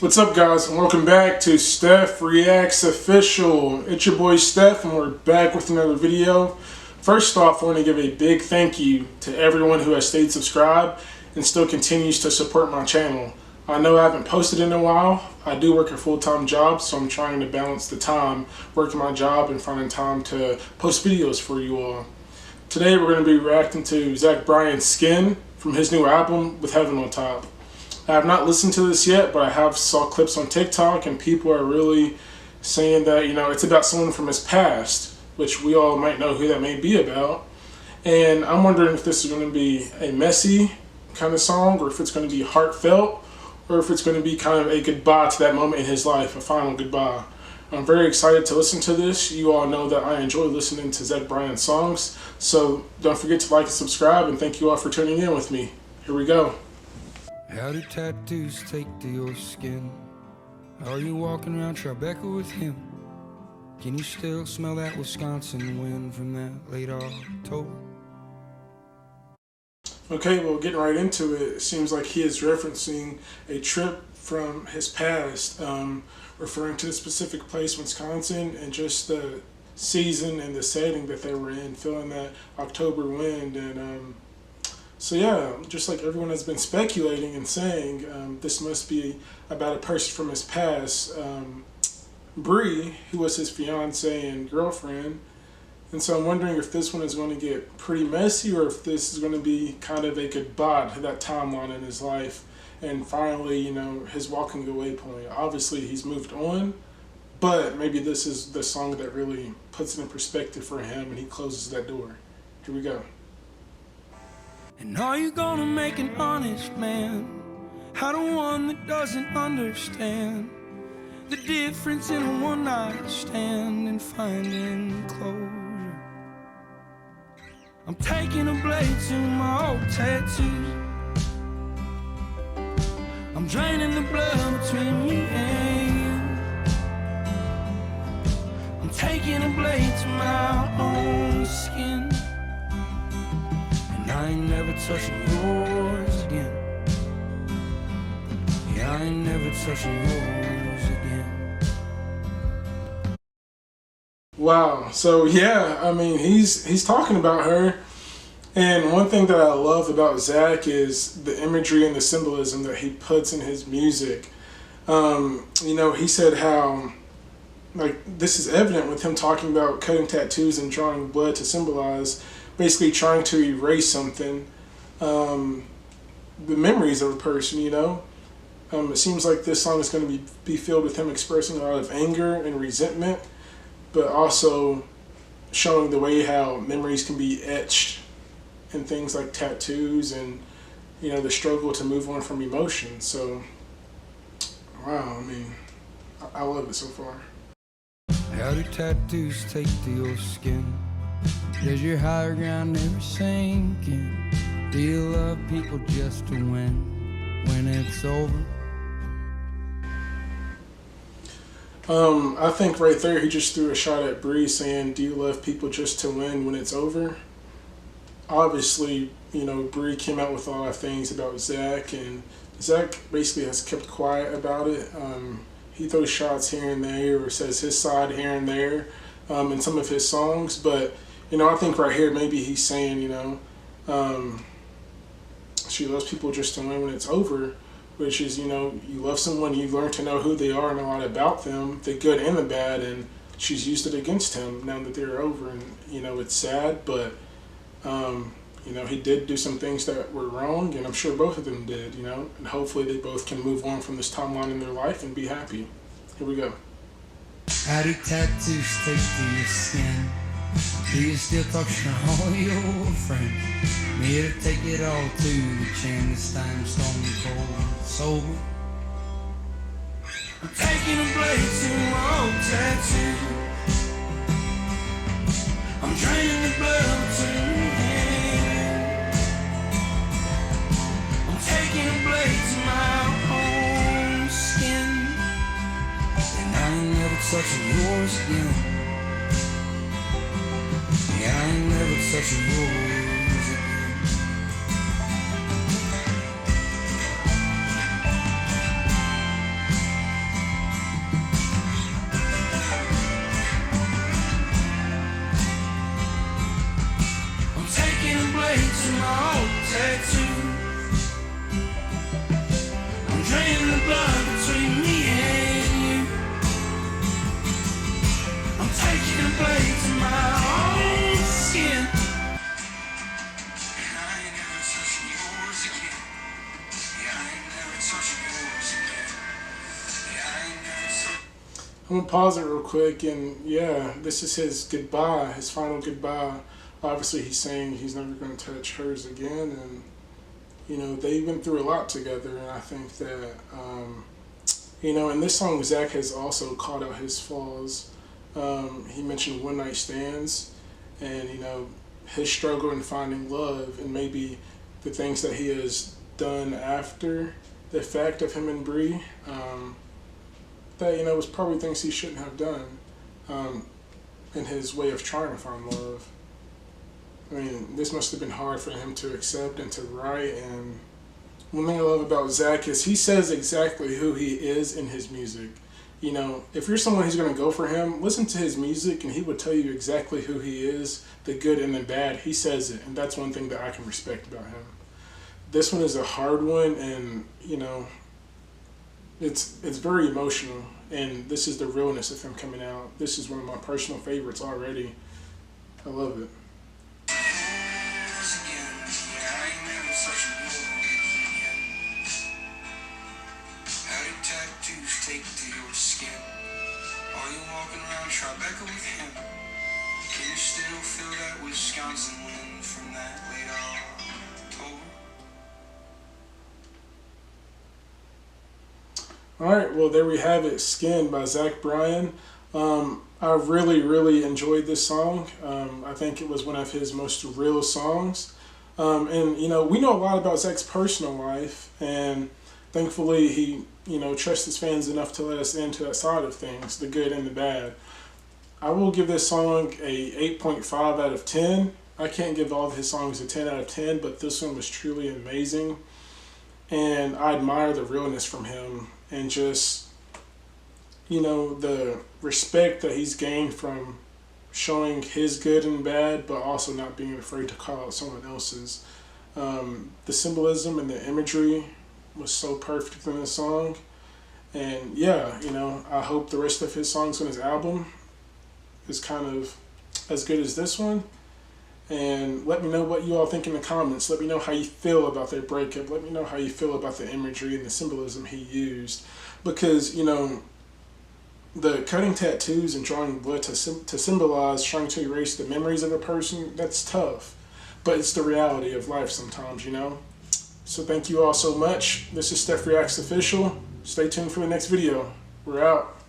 What's up, guys, and welcome back to Steph Reacts Official. It's your boy Steph, and we're back with another video. First off, I want to give a big thank you to everyone who has stayed subscribed and still continues to support my channel. I know I haven't posted in a while. I do work a full-time job, so I'm trying to balance the time working my job and finding time to post videos for you all. Today we're going to be reacting to Zach Bryan's Skin from his new album with Heaven on Top. I have not listened to this yet, but I have saw clips on TikTok and people are really saying that, it's about someone from his past, which we all might know who that may be about. And I'm wondering if this is going to be a messy kind of song, or if it's going to be heartfelt, or if it's going to be kind of a goodbye to that moment in his life, a final goodbye. I'm very excited to listen to this. You all know that I enjoy listening to Zach Bryan's songs, so don't forget to like and subscribe, and thank you all for tuning in with me. Here we go. How do tattoos take to your skin? Are you walking around Tribeca with him? Can you still smell that Wisconsin wind from that late October? Okay, well, getting right into it, it seems like he is referencing a trip from his past, referring to the specific place, Wisconsin, and just the season and the setting that they were in, feeling that October wind. And so yeah, just like everyone has been speculating and saying, this must be about a person from his past, Bree, who was his fiance and girlfriend. And so I'm wondering if this one is going to get pretty messy, or if this is going to be kind of a goodbye to that timeline in his life. And finally, his walking away point. Obviously, he's moved on, but maybe this is the song that really puts it in perspective for him and he closes that door. Here we go. And are you gonna make an honest man out of one that doesn't understand the difference in a one-night stand and finding closure? I'm taking a blade to my old tattoos. I'm draining the blood between me and you. I'm taking a blade to my own skin. I ain't never touching yours again. Yeah, I ain't never touching yours again. Wow. So yeah, I mean, he's talking about her. And one thing that I love about Zach is the imagery and the symbolism that he puts in his music. He said how, this is evident with him talking about cutting tattoos and drawing blood to symbolize, basically trying to erase something, the memories of a person, It seems like this song is going to be filled with him expressing a lot of anger and resentment, but also showing the way how memories can be etched in things like tattoos and, the struggle to move on from emotions. So, wow, I mean, I love it so far. How do tattoos take to your skin? Does your higher ground never sink in? Do you love people just to win when it's over? I think right there he just threw a shot at Bree, saying, do you love people just to win when it's over? Obviously, Bree came out with a lot of things about Zach, and Zach basically has kept quiet about it. He throws shots here and there, or says his side here and there in some of his songs, but I think right here maybe he's saying, she loves people just to win when it's over, which is, you love someone, you learn to know who they are and a lot about them, the good and the bad, and she's used it against him now that they're over. And, it's sad, but, he did do some things that were wrong, and I'm sure both of them did, and hopefully they both can move on from this timeline in their life and be happy. Here we go. How do tattoos take to your skin? Do you still talk to all your friends? Me to take it all to the chin, this time stone cold sober. I'm taking a blade to my old tattoo. I'm draining the blood between me and you. I'm taking a blade to my own skin. And I ain't never touching yours again. Yeah, I ain't never touching yours again. I'm gonna pause it real quick, and yeah, this is his goodbye, his final goodbye. Obviously, he's saying he's never gonna touch hers again, and you know, they went through a lot together, and I think that, you know, in this song, Zach has also called out his flaws. He mentioned one night stands, and you know, his struggle in finding love, and maybe the things that he has done after the fact of him and Bree. That, you know, was probably things he shouldn't have done in his way of trying to find love. I mean, this must have been hard for him to accept and to write. And one thing I love about Zach is he says exactly who he is in his music. You know, if you're someone who's going to go for him, listen to his music and he would tell you exactly who he is, the good and the bad. He says it, and that's one thing that I can respect about him. This one is a hard one, and, you know, it's very emotional, and this is the realness of him coming out. This is one of my personal favorites already. I love it. Take to your skin. Are you walking around Tribeca with him? Can you still feel that Wisconsin wind from that late October? Alright, well, there we have it, Skin by Zach Bryan. I really enjoyed this song. I think it was one of his most real songs. And, you know, we know a lot about Zach's personal life, and thankfully he, you know, trusts his fans enough to let us into that side of things, the good and the bad. I will give this song a 8.5 out of 10. I can't give all of his songs a 10 out of 10, but this one was truly amazing. And I admire the realness from him, and just, you know, the respect that he's gained from showing his good and bad, but also not being afraid to call out someone else's. The symbolism and the imagery was so perfect in this song. And yeah, you know, I hope the rest of his songs on his album is kind of as good as this one. And let me know what you all think in the comments. Let me know how you feel about their breakup. Let me know how you feel about the imagery and the symbolism he used. Because, you know, the cutting tattoos and drawing blood to symbolize trying to erase the memories of a person, that's tough. But it's the reality of life sometimes, you know. So thank you all so much. This is StephReactsOfficial. Stay tuned for the next video. We're out.